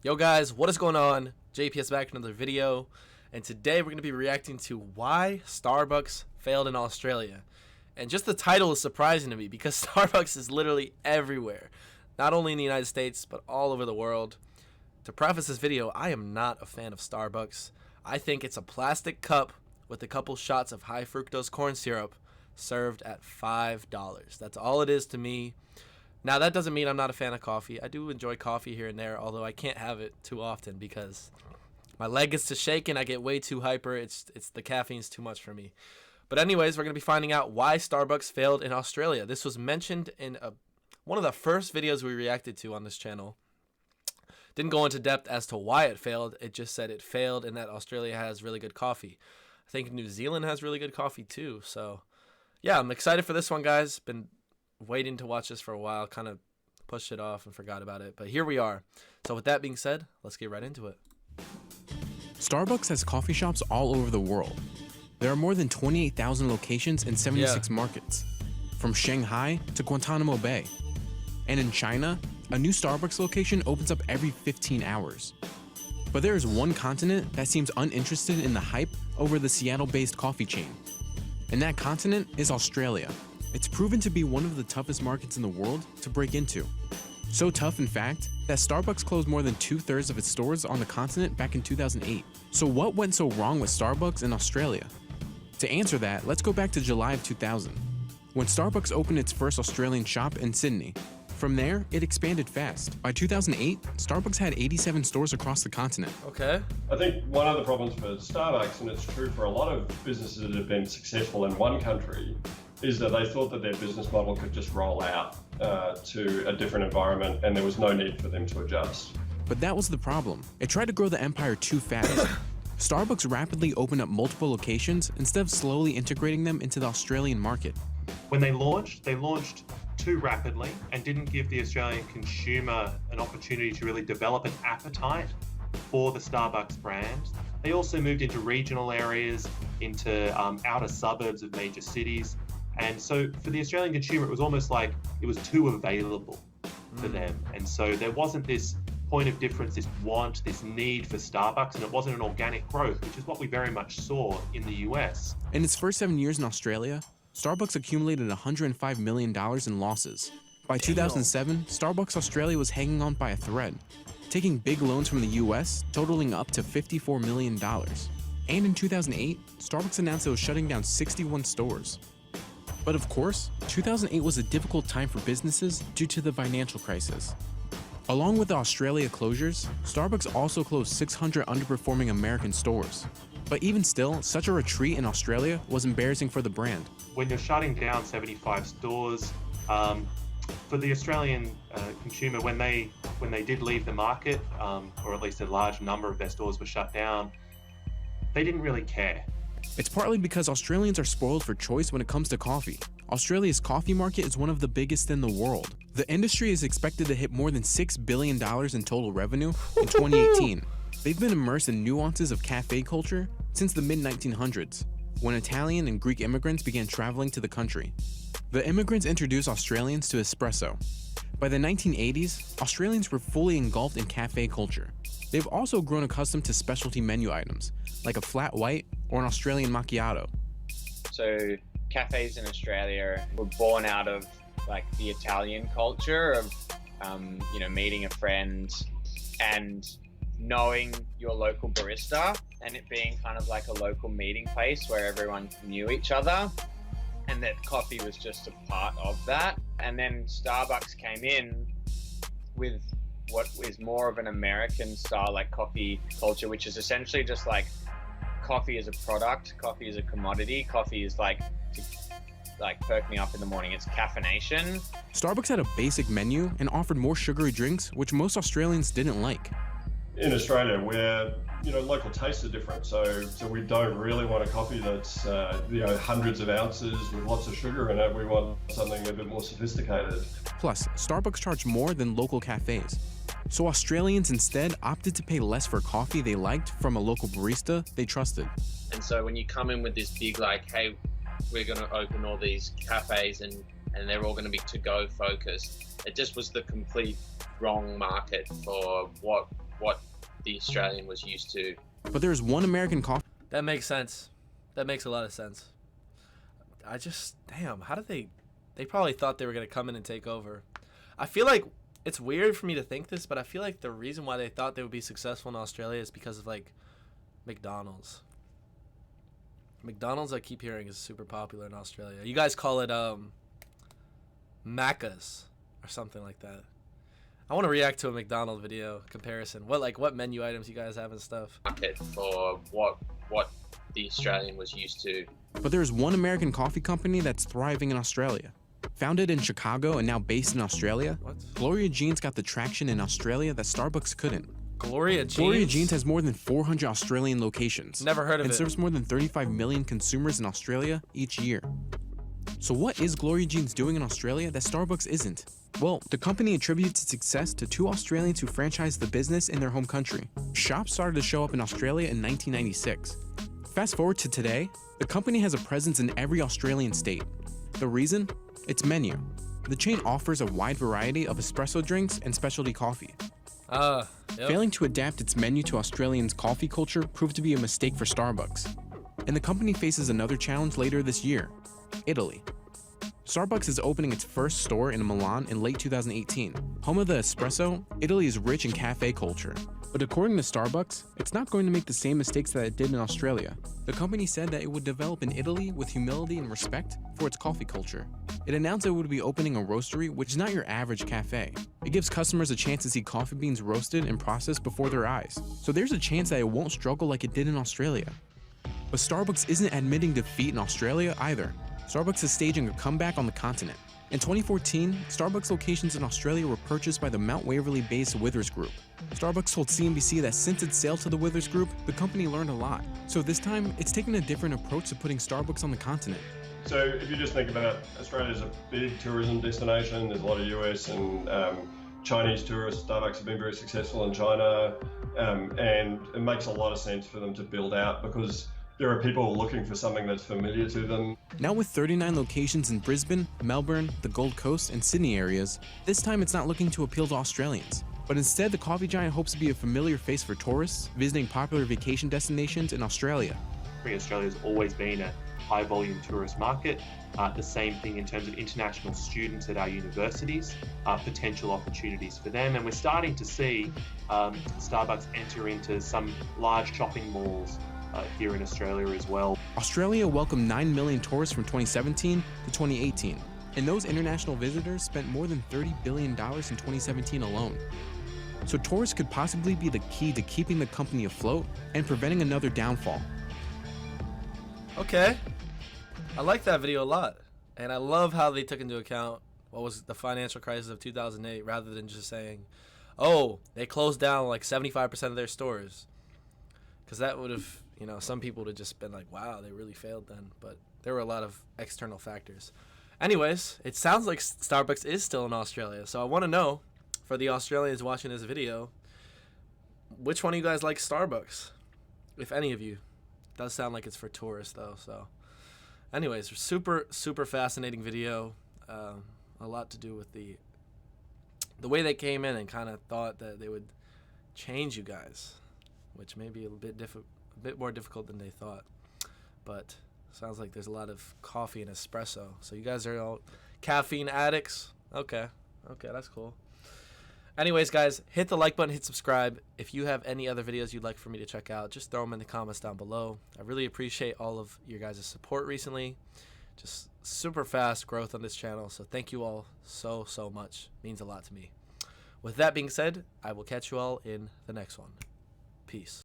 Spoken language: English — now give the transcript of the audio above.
Yo guys, what is going on? JPS back with another video, and today we're going to be reacting to why Starbucks failed in Australia. And just the title is surprising to me because Starbucks is literally everywhere, not only in the United States but all over the world. To preface this video, I am not a fan of Starbucks. I think it's a plastic cup with a couple shots of high fructose corn syrup served at $5. That's all it is to me. Now, that doesn't mean I'm not a fan of coffee. I do enjoy coffee here and there, although I can't have it too often because my leg gets to shaking. I get way too hyper. It's the caffeine's too much for me. But anyways, we're going to be finding out why Starbucks failed in Australia. This was mentioned in one of the first videos we reacted to on this channel. Didn't go into depth as to why it failed. It just said it failed and that Australia has really good coffee. I think New Zealand has really good coffee too. So, yeah, I'm excited for this one, guys. Been waiting to watch this for a while, kind of pushed it off and forgot about it, but here we are. So with that being said, let's get right into it. Starbucks has coffee shops all over the world. There are more than 28,000 locations in 76 markets, from Shanghai to Guantanamo Bay. And in China, a new Starbucks location opens up every 15 hours. But there is one continent that seems uninterested in the hype over the Seattle-based coffee chain. And that continent is Australia. It's proven to be one of the toughest markets in the world to break into. So tough, in fact, that Starbucks closed more than 2/3 of its stores on the continent back in 2008. So what went so wrong with Starbucks in Australia? To answer that, let's go back to July of 2000, when Starbucks opened its first Australian shop in Sydney. From there, it expanded fast. By 2008, Starbucks had 87 stores across the continent. Okay. I think one of the problems for Starbucks, and it's true for a lot of businesses that have been successful in one country, is that they thought that their business model could just roll out to a different environment and there was no need for them to adjust. But that was the problem. It tried to grow the empire too fast. Starbucks rapidly opened up multiple locations instead of slowly integrating them into the Australian market. When they launched too rapidly and didn't give the Australian consumer an opportunity to really develop an appetite for the Starbucks brand. They also moved into regional areas, into outer suburbs of major cities. And so for the Australian consumer, it was almost like it was too available for them. And so there wasn't this point of difference, this want, this need for Starbucks, and it wasn't an organic growth, which is what we very much saw in the US. In its first 7 years in Australia, Starbucks accumulated $105 million in losses. By 2007, Starbucks Australia was hanging on by a thread, taking big loans from the US, totaling up to $54 million. And in 2008, Starbucks announced it was shutting down 61 stores. But of course, 2008 was a difficult time for businesses due to the financial crisis. Along with the Australia closures, Starbucks also closed 600 underperforming American stores. But even still, such a retreat in Australia was embarrassing for the brand. When you're shutting down 75 stores, for the Australian consumer, when they did leave the market, or at least a large number of their stores were shut down, they didn't really care. It's partly because Australians are spoiled for choice when it comes to coffee. Australia's coffee market is one of the biggest in the world. The industry is expected to hit more than $6 billion in total revenue in 2018. They've been immersed in nuances of cafe culture since the mid-1900s, when Italian and Greek immigrants began traveling to the country. The immigrants introduced Australians to espresso. By the 1980s, Australians were fully engulfed in cafe culture. They've also grown accustomed to specialty menu items, like a flat white or an Australian macchiato. So cafes in Australia were born out of like the Italian culture of, meeting a friend and knowing your local barista and it being kind of like a local meeting place where everyone knew each other, and that coffee was just a part of that. And then Starbucks came in with what is more of an American style like coffee culture, which is essentially just like coffee is a product, coffee is a commodity, coffee is like to perk me up in the morning. It's caffeination. Starbucks had a basic menu and offered more sugary drinks, which most Australians didn't like. In Australia, where local tastes are different, so we don't really want a coffee that's hundreds of ounces with lots of sugar in it. We want something a bit more sophisticated. Plus, Starbucks charged more than local cafes. So Australians instead opted to pay less for coffee they liked from a local barista they trusted. And so when you come in with this big hey, we're going to open all these cafes and they're all going to be to-go focused, it just was the complete wrong market for what what the Australian was used to. But there's one American coffee. That makes sense. That makes a lot of sense. Damn, how did they probably thought they were going to come in and take over. I feel like it's weird for me to think this, but I feel like the reason why they thought they would be successful in Australia is because of like McDonald's. McDonald's, I keep hearing, is super popular in Australia. You guys call it Macca's or something like that. I want to react to a McDonald's video comparison. What menu items you guys have and stuff. Market for what the Australian was used to. But there's one American coffee company that's thriving in Australia. Founded in Chicago and now based in Australia, What? Gloria Jean's got the traction in Australia that Starbucks couldn't. Gloria Jeans? Gloria Jean's has more than 400 Australian locations. Never heard of and it. serves more than 35 million consumers in Australia each year. So what is Gloria Jean's doing in Australia that Starbucks isn't? Well, the company attributes its success to two Australians who franchised the business in their home country. Shops started to show up in Australia in 1996. Fast forward to today, the company has a presence in every Australian state. The reason? Its menu. The chain offers a wide variety of espresso drinks and specialty coffee. Yep. Failing to adapt its menu to Australians' coffee culture proved to be a mistake for Starbucks. And the company faces another challenge later this year: Italy. Starbucks is opening its first store in Milan in late 2018. Home of the espresso, Italy is rich in cafe culture. But according to Starbucks, it's not going to make the same mistakes that it did in Australia. The company said that it would develop in Italy with humility and respect for its coffee culture. It announced it would be opening a roastery, which is not your average cafe. It gives customers a chance to see coffee beans roasted and processed before their eyes. So there's a chance that it won't struggle like it did in Australia. But Starbucks isn't admitting defeat in Australia either. Starbucks is staging a comeback on the continent. In 2014, Starbucks locations in Australia were purchased by the Mount Waverley-based Withers Group. Starbucks told CNBC that since its sale to the Withers Group, the company learned a lot. So this time, it's taking a different approach to putting Starbucks on the continent. So if you just think about it, Australia's a big tourism destination. There's a lot of US and Chinese tourists. Starbucks have been very successful in China, and it makes a lot of sense for them to build out because there are people looking for something that's familiar to them. Now with 39 locations in Brisbane, Melbourne, the Gold Coast, and Sydney areas, this time it's not looking to appeal to Australians. But instead, the coffee giant hopes to be a familiar face for tourists visiting popular vacation destinations in Australia. Australia's always been a high volume tourist market. The same thing in terms of international students at our universities, potential opportunities for them. And we're starting to see Starbucks enter into some large shopping malls here in Australia as well. Australia welcomed 9 million tourists from 2017 to 2018, and those international visitors spent more than $30 billion in 2017 alone. So tourists could possibly be the key to keeping the company afloat and preventing another downfall. Okay. I like that video a lot. And I love how they took into account what was the financial crisis of 2008 rather than just saying, oh, they closed down like 75% of their stores. Because that would have, some people would have just been like, wow, they really failed then. But there were a lot of external factors. Anyways, it sounds like Starbucks is still in Australia. So I want to know, for the Australians watching this video, which one of you guys like Starbucks? If any of you. It does sound like it's for tourists, though. So anyways, super, super fascinating video. A lot to do with the way they came in and kind of thought that they would change you guys, which may be a bit more difficult than they thought. But sounds like there's a lot of coffee and espresso. So you guys are all caffeine addicts? Okay, that's cool. Anyways, guys, hit the like button, hit subscribe. If you have any other videos you'd like for me to check out, just throw them in the comments down below. I really appreciate all of your guys' support recently. Just super fast growth on this channel. So thank you all so much. It means a lot to me. With that being said, I will catch you all in the next one. Peace.